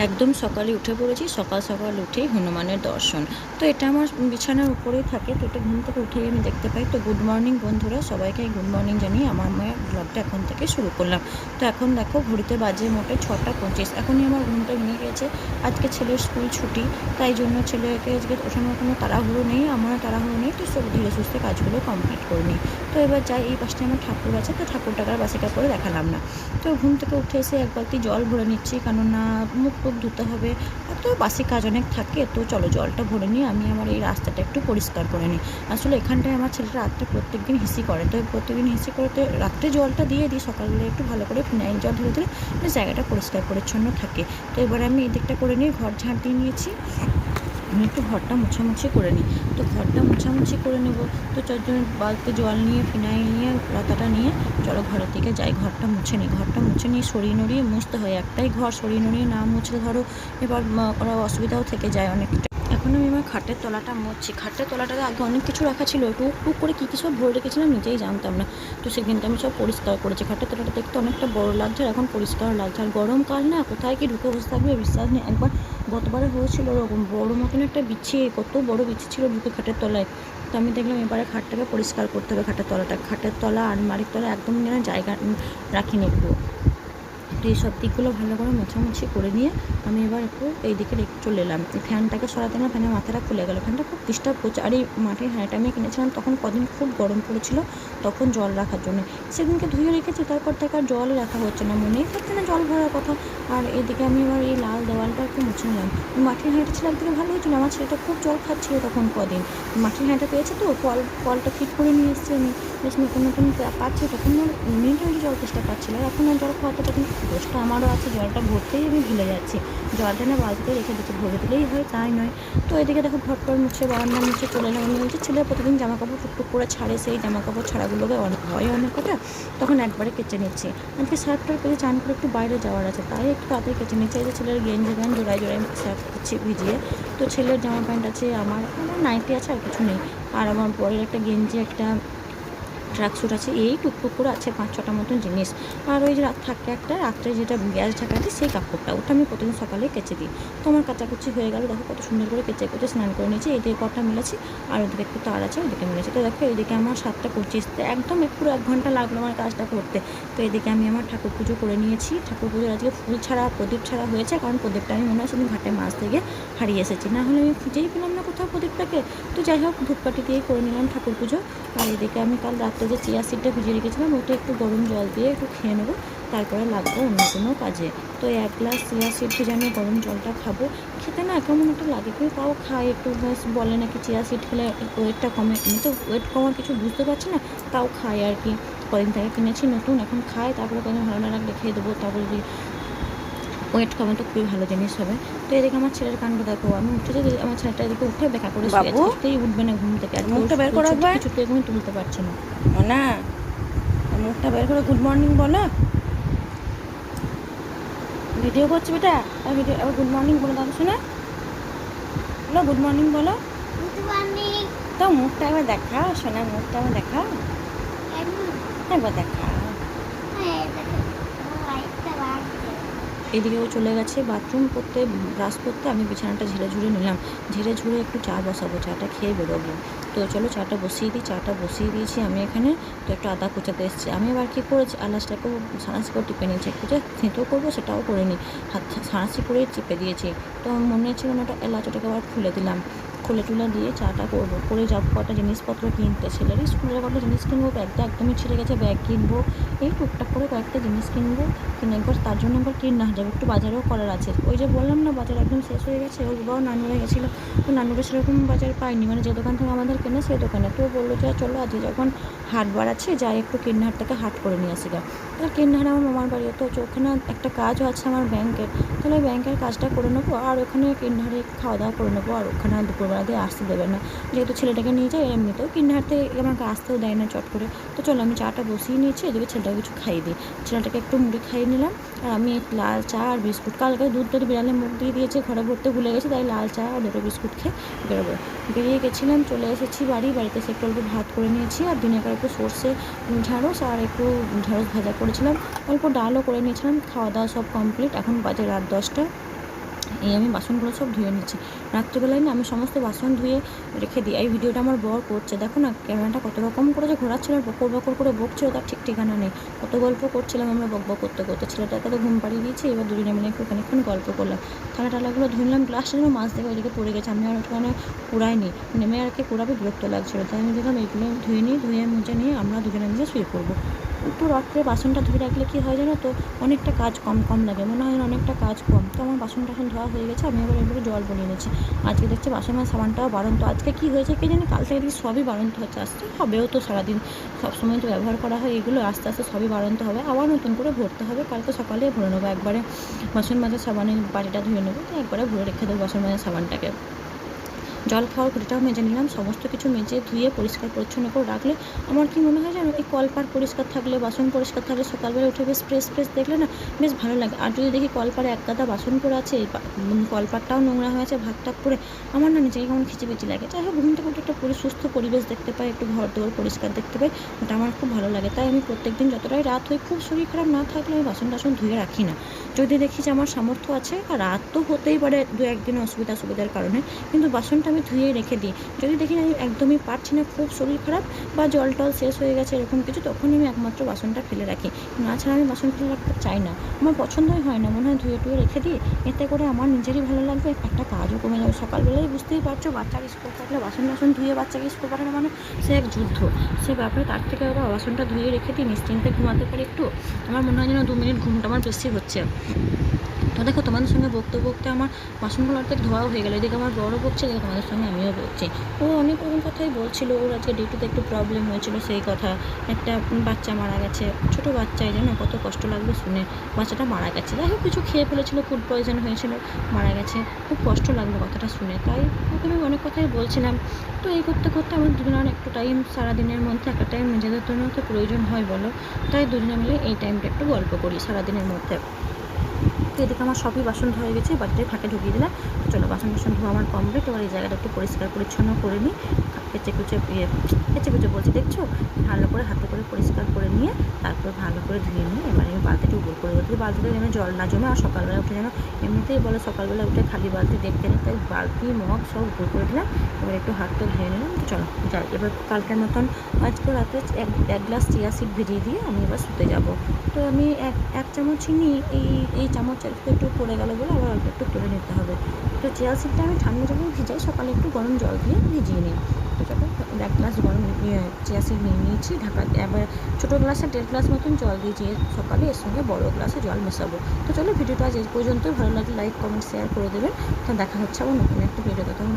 একদম সকালে উঠে পড়েছি। সকাল সকাল উঠেই হনুমানের দর্শন। তো এটা আমার বিছানার উপরেই থাকে। তো এটা ঘুম থেকে উঠেই আমি দেখতে পাই। তো গুড মর্নিং বন্ধুরা, সবাইকে গুড মর্নিং জানিয়ে আমার ব্লগটা এখন থেকে শুরু করলাম। তো এখন দেখো ঘড়িতে বাজে মোটে 6টা 25। এখনই আমার ঘুমটা ভেঙে গেছে। আজকে ছেলের স্কুল ছুটি, তাই জন্য ছেলেকে আজকে ওঠানোর কোনো তাড়াহুড়ো নেই, আমারও তাড়াহুড়ো নেই। তো সব ধীরে সুস্থে কাজগুলো কমপ্লিট করে নিই। তো এবার যাই, এই পাশে আমার ঠাকুর আছে, তো ঠাকুরটাকে আর বাসিকা করে দেখালাম না। তো ঘুম থেকে উঠে এসে এক বালতি জল ভরে নিচ্ছি, কেননা মুখ টুক ধুতে হবে। আর তো বাসি কাজ অনেক থাকে, তো চলো জলটা ভরে নিয়ে আমি আমার এই রাস্তাটা একটু পরিষ্কার করে নিই। আসলে এখানটায় আমার ছেলেটা রাত্রে প্রত্যেকদিন হিসি করে, তো প্রত্যেকদিন হিসি করে, তো রাত্রে জলটা দিয়ে দিই, সকালবেলা একটু ভালো করে ফিনাইল জল ধরে দিলে জায়গাটা পরিষ্কার পরিচ্ছন্ন থাকে। তো এবারে আমি এই দিকটা করে নিয়ে ঘর ঝাঁট দিয়ে নিয়েছি। আমি একটু ঘরটা মোছামুছি করে নিই। তো ঘরটা মোছামুছি করে নেব। তো চারজন বালতি জল নিয়ে ফিনাইল নিয়ে লতাটা নিয়ে চলো ঘরের দিকে যাই, ঘরটা মুছে নিই। ঘরটা মুছে নিয়ে সরিয়ে নড়িয়ে মুছতে হয়, একটাই ঘর, সরিয়ে নড়িয়ে না মুছলে ধরো এবার ওরা অসুবিধাও থেকে যায় অনেকটা। এখন আমি আমার খাটের তলাটা মুছছি। খাটের তলাটাতে আগে অনেক কিছু রাখা ছিল, টুক টুক করে কী কী সব ভরে রেখেছিলাম নিজেই জানতাম না। তো সেদিনটা আমি সব পরিষ্কার করেছি। খাটের তলাটা দেখতে অনেকটা বড় লাগছে, আর এখন পরিষ্কার লাগছে। আর গরমকাল না, কোথায় কি ঢুকে বসে থাকবে বিশ্বাস নেই। একবার গতবারে হয়েছিল ওরকম বড় মতন একটা বিছি, কত বড় বিছি ছিল ঢুকে খাটের তলায়। তো আমি দেখলাম এবারে খাটটাকে পরিষ্কার করতে হবে। খাটের তলা আলমারির তলা একদম যেন জায়গা রাখিনি একটু। তো এই সব দিকগুলো ভালো করে মোছামুছি করে নিয়ে আমি এবার একটু এই দিকে চলে এলাম। ফ্যানটাকে সরাতে না, ফ্যানের মাথাটা খুলে গেল। ফ্যানটা খুব ডিস্টার্ব করছে। আর এই মাটির হাঁড়িটা আমি কিনেছিলাম তখন কদিন খুব গরম পড়েছিল, তখন জল রাখার জন্য। সেদিনকে ধুয়ে রেখেছি, তারপর থেকে আর জলই রাখা হচ্ছে না, মনেই থাকছে না জল ভরার কথা। আর এদিকে আমি এবার এই লাল দেওয়ালটা একটু মুছে নিলাম। মাটির হাঁড়িটা ছিল একদিকে ভালো হয়েছিল, আমার ছেলেটা খুব জল খাচ্ছিল তখন কদিন। মাটির হাঁড়িটা পেয়েছে, তো কলটা ফিট করে নিয়ে এসেছি আমি। বেশ নতুন নতুন পাচ্ছি, তখন আর মিনিট জল চেষ্টা পাচ্ছিল। এখন আর জল খাওয়াতে, তখন দোষটা আমারও আছে, জলটা ভরতেই আমি ভুলে যাচ্ছি। জলটা না বালতিতে রেখে দিচ্ছি, ভরে দিলেই হয়, তাই নয়। তো এদিকে দেখো ঘরটর মুছে বারান্দা মুছে চলে এলাম। আমি বলছি ছেলে প্রতিদিন জামাকাপড় টুকটুক করে ছাড়ে, সেই জামাকাপড় ছাড়াগুলোকে অনেক কটা, তখন একবারে কেচে নিচ্ছি। আজকে শার্টটার পেয়ে চান করে একটু বাইরে যাওয়ার আছে, তাই একটু তাড়াতাড়ি কেচে নিচ্ছি। এই যে ছেলের গেঞ্জি প্যান্ট জোড়ায় শার্ট দিচ্ছি ভিজিয়ে। তো ছেলের জামা প্যান্ট আছে, আমার নাইটি আছে, আর কিছু নেই। আর আমার বরের একটা গেঞ্জি, একটা ট্রাকস্যুট আছে, এই টুকটুক করে আছে 5-6টা মতন জিনিস। আর ওই যে থাকে একটা রাত্রে যেটা গ্যাস ঢাকা দিই, সেই কাপড়টা, ওটা আমি প্রতিদিন সকালে কেচে দিই। তো আমার কাচাকুচি হয়ে গেল, দেখো কত সুন্দর করে কেচে কেচে স্নান করে নিয়েছি। এদিকে কটা মিলেছি, আর ওদিকে একটু তার আছে, ওদিকে মিলেছি। তো দেখো এদিকে আমার 7টা 25, একদম পুরো 1 ঘন্টা লাগলো আমার কাজটা করতে। তো এদিকে আমি আমার ঠাকুর পুজো করে নিয়েছি। ঠাকুর পুজোর আজকে ফুল ছাড়া প্রদীপ ছাড়া হয়েছে, কারণ প্রদীপটা আমি মনে হয় সেদিন ঘাটে মাছ থেকে হারিয়ে এসেছি, না হলে আমি খুঁজেই পেলাম না কোথাও প্রদীপটাকে। তো যাই হোক ধূপকাঠি দিয়েই করে নিলাম ঠাকুর পুজো। আর এদিকে আমি কাল রাত্রে যে চিয়া সিডটা ভিজিয়ে রেখেছিলাম, ওটা একটু গরম জল দিয়ে একটু খেয়ে নেবো, তারপরে লাগবো অন্য কোনো কাজে। তো 1 গ্লাস চিয়া সিড ভিজানো গরম জলটা খাবো। খেতে না কেমন একটা লাগে, কিন্তু তাও খাই একটু। বলে নাকি চিয়া সিড খেলে ওয়েটটা কমে, আমি তো ওয়েট কমার কিছু বুঝতে পারছি না, তাও খাই আর কি। কদিন থেকে কিনেছি নতুন, এখন খাই, তারপরে কদিন ভালো না লাগলে খেয়ে দেবো, তারপরে যদি ওয়েট কমে তো খুবই ভালো জিনিস হবে। তো এদিকে আমার ছেলের কাণ্ড দেখো, আমি উঠে যদি আমার ছেলেটা এদিকে উঠে বেকা করে শুয়ে আছে, কিছুতেই উঠবে না ঘুম থেকে। আর মুখটা বের করে রাখবে, কিছুতেই আমি তুলতে পারছি না। না, মুখটা বের করে গুড মর্নিং বলো। ভিডিও করছি বেটা, আর ভিডিও আবার গুড মর্নিং বলে দাও শোনা, বলো গুড মর্নিং বলো। তো মুখটা একবার দেখাও শোনা, মুখটা একবার দেখাও, একবার দেখাও। এদিকেও চলে গেছে বাথরুম করতে, ব্রাশ করতে। আমি বিছানাটা ঝেড়ে ঝুড়ে নিলাম, ঝেড়ে ঝুড়ে একটু চা বসাবো, চাটা খেয়ে বেরোবো। তো চলো চাটা বসিয়ে দিই। চাটা বসিয়ে দিয়েছি আমি এখানে। তো একটু আদা কুচাতে এসেছি। আমি এবার কী করেছি, আলাসটাকেও সানাসি করে টিপে নিয়েছি, একটু যে থেঁতো করবো সেটাও করে নিই, হাত সানাসি করেই চিপে দিয়েছি। তো মনে ছিল না ওটা এলাচ, ওটাকে আবার খুলে দিলাম। খুলে টুলে দিয়ে চাটা করবো, করে যাবো কটা জিনিসপত্র কিনতে, ছেলেরই স্কুলের কটা জিনিস কিনবো, ব্যাগটা একদমই ছিঁড়ে গেছে, ব্যাগ কিনবো, এই টুকটাক করে কয়েকটা জিনিস কিনবো। কিনে একবার তার জন্য একবার কিনে যাবো, একটু বাজারও করার আছে। ওই যে বললাম না বাজার একদম শেষ হয়ে গেছে, ওর বাবাও নানুরে গেছিলো, তো নানুরে সেরকম বাজার পাইনি, মানে যে দোকান থেকে আমাদের কেনে সেই দোকানে। তো বললো যে চলো আজকে যখন হাটবার আছে যাই একটু কিন্নাহাট থেকে হাট করে নিয়ে আসি গা। তো কিন্নাহাট আমার মামার বাড়ি, তো ওখানে একটা কাজও আছে আমার ব্যাংকের, তাহলে ব্যাংকের কাজটা করে নেবো, আর ওখানে কিন্নাহাটে খাওয়া দাওয়া করে নেবো। আর ওখানে দুপুরবেলা দিয়ে আসতে দেবে না, যেহেতু ছেলেটাকে নিয়ে যায়, এমনিতেও কিন্নাহাট থেকে আমাকে আসতেও দেয় না চট করে। তো চলো আমি চাটা বসিয়ে নিয়েছি, এদিকে ছেলেটাকে কিছু খাইয়ে দিই। ছেলেটাকে একটু মুড়ি খাইয়ে নিলাম, আর আমি লাল চা আর বিস্কুট, কালকে দুধটা বিড়ালে মুখ দিয়ে দিয়েছে, ঘরে ভরতে ভুলে গেছি, তাই লাল চা আর 2টো বিস্কুট খেয়ে বেরোবো। বেরিয়ে গেছিলাম, চলে এসেছি বাড়িতে এসে একটু অল্প ভাত করে নিয়েছি, আর দিনেকার একটু সর্ষে ঢ্যাঁড়স আর একটু ঢ্যাঁড়স ভাজা করেছিলাম, অল্প ডালও করে নিয়েছিলাম। খাওয়া দাওয়া সব কমপ্লিট, এখন বাজে রাত 10টা। এই আমি বাসনগুলো সব ধুয়ে নিচ্ছি। রাত্রিবেলায় না আমি সমস্ত বাসন ধুয়ে রেখে দিই। এই ভিডিওটা আমার বর করছে, দেখো না ক্যামেরাটা কত রকম করে যে ঘোরাচ্ছিল, বকর বকর করে বকছিল, তার ঠিক ঠিকানা নেই। কত গল্প করছিলাম আমরা বক বক করতে করতে। ছেলেটাকে তো ঘুম পাড়িয়ে দিয়েছি, এবার দুজনে মিলে একটু খানিকক্ষণ গল্প করলাম। থালা টালাগুলো ধুলাম, গ্লাসটা যেন মাছ থেকে ওইদিকে পড়ে গেছে, আমি আর ওখানে কুড়াইনি, নেমে আর কি কুড়াবে, বিরক্ত লাগছিলো। তাই আমি দেখলাম এইগুলো ধুয়ে নিই, ধুয়ে মুছে নিয়ে আমরা দুজনে মিলে শুয়ে পড়বো। একটু রাত্রে বাসনটা ধুয়ে রাখলে কী হয় জানো তো, অনেকটা কাজ কম কম লাগে, মনে হয় অনেকটা কাজ কম। তো আমার বাসন টাসন ধোয়া হয়ে গেছে, আমি এবার এবারে জল বনিয়ে নিয়েছি। আজকে দেখছি বাসন মাজ সাবানটাও বাড়ন্ত, আজকে কী হয়েছে কে জানি, কাল থেকে দেখি সবই বাড়ন্ত হচ্ছে। আসতে হবেও তো, সারাদিন সবসময় তো ব্যবহার করা হয় এগুলো, আস্তে আস্তে সবই বাড়ন্ত হবে, আবার নতুন করে ভরতে হবে। কালকে সকালে ভরে নেবো একবারে, বাসন মাজার সাবানের বাড়িটা ধুয়ে নেবো, তো একবারে ভরে রেখে দেবো বাসন মাজার সাবানটাকে। জল খাওয়ার ঘটিটাও মেজে নিলাম, সমস্ত কিছু মেজে ধুয়ে পরিষ্কার পরিচ্ছন্ন করে রাখলে আমার কি মনে হয় জানো, এই কলপার পরিষ্কার থাকলে, বাসন পরিষ্কার থাকলে, সকালবেলা উঠে বেশ ফ্রেশ ফ্রেশ দেখলে না বেশ ভালো লাগে। আর যদি দেখি কলপারে এক গাদা বাসন পড়ে আছে, কলপারটাও নোংরা হয়ে আছে ভাগ টাক করে, আমার না নিজেকে কেমন খিচিপিচি লাগে। যাই হোক, ঘুম থেকে উঠে একটা সুস্থ পরিবেশ দেখতে পাই, একটু ঘর দোর পরিষ্কার দেখতে পাই, ওটা আমার খুব ভালো লাগে। তাই আমি প্রত্যেকদিন যতটাই রাত হয়, খুব শরীর খারাপ না থাকলে আমি বাসন টাসন ধুয়ে রাখি না। যদি দেখি যে আমার সামর্থ্য আছে, আর রাত তো হতেই পারে দু একদিন অসুবিধার কারণে, কিন্তু বাসনটা আমি ধুয়ে রেখে দিই। যদি দেখি আমি একদমই পারছি না, খুব শরীর খারাপ বা জল টল শেষ হয়ে গেছে এরকম কিছু, তখন আমি একমাত্র বাসনটা ফেলে রাখি। ছাড়া আমি বাসন ফেলে রাখতে চাই না, আমার পছন্দই হয় না। মনে হয় ধুয়ে টুয়ে রেখে দিই, এতে করে আমার নিজেরই ভালো লাগবে, একটা কাজও কমে যাবে। সকালবেলায় বুঝতেই পারছো, বাচ্চার স্কুল থাকলে বাসন টাসন ধুয়ে বাচ্চাকে স্কুল পাঠানো মানে সে এক যুদ্ধ, সে ব্যাপারে। তার থেকে আবার বাসনটা ধুয়ে রেখে দিই, নিশ্চিন্তে ঘুমাতে পারি একটু। আমার মনে হয় যেন 2 মিনিট ঘুমটা আমার বেশি হচ্ছে। তো দেখো, তোমাদের সঙ্গে বকতে বকতে আমার বাসনগুলো অর্ধেক ধোয়াও হয়ে গেলো। এদিকে আমার বড় বকছে, এদিকে তোমাদের সঙ্গে আমিও বকছি। ও অনেক রকম কথাই বলছিল, ওর আজকে ডিউটিতে একটু প্রবলেম হয়েছিল সেই কথা, একটা বাচ্চা মারা গেছে, ছোটো বাচ্চাই জানো, কত কষ্ট লাগবে শুনে, বাচ্চাটা মারা গেছে। যাই হোক, কিছু খেয়ে ফেলেছিল, ফুড পয়জন হয়েছিল, মারা গেছে, খুব কষ্ট লাগলো কথাটা শুনে। তাই ওকে আমি অনেক কথাই বলছিলাম। তো এই করতে করতে আমার দুজনের একটু টাইম, সারাদিনের মধ্যে একটা টাইম নিজেদের জন্য তো প্রয়োজন হয় বলো, তাই দুজনে মিলে এই টাইমটা একটু গল্প করি সারাদিনের মধ্যে। তো এদিকে আমার সবই বাসন ধোয়া গেছে, বাড়িতে ফাঁকে ঢুকিয়ে দিলাম। চলো, বাসন ধোয়া আমার কমপ্লিট। এবার এই জায়গাটা একটু পরিষ্কার পরিচ্ছন্ন করে নিই, কেচে কুচে বলছি দেখছো, ভালো করে হাতে করে পরিষ্কার করে নিয়ে তারপর ভালো করে ধুয়ে নিয়ে এবার আমি বালতিটা উপর করে দেবো, বালতিতে যেন জল না জমে। আর সকালবেলা উঠে যেন, এমনিতেই বলে সকালবেলা উঠে খালি বালতি দেখতে নেই, তাই বালতি মগ সব উপর করে দিলাম। এবার একটু হাতটা ধুয়ে নিলাম। তো চলো যাই, এবার কালকের মতন আজকে রাতে এক গ্লাস চিয়া সিড ভিজিয়ে দিয়ে আমি এবার শুতে যাব। তো আমি এক চামচ চিনি, এই চামচের একটু পড়ে গেলো বলে আবার অল্প একটু তুলে নিতে হবে। তো চিয়া সিডটা আমি ঠান্ডা যখন ভিজাই, সকালে একটু গরম জল দিয়ে ভিজিয়ে নিই। তো যখন 1 গ্লাস গরম চিয়া সিড নিয়ে নিয়েছি ঢাকা, এবার ছোটো গ্লাসে 1.5 গ্লাস মতন জল দিয়েছি সকালে, এর সঙ্গে বড় গ্লাসে জল মেশাবো। তো চলো, ভিডিওটা আজ এই পর্যন্ত, ভালো লাগলে লাইক কমেন্ট শেয়ার করে দেবেন। তো দেখা হচ্ছে আবার নতুন একটা ভিডিওতে, তখন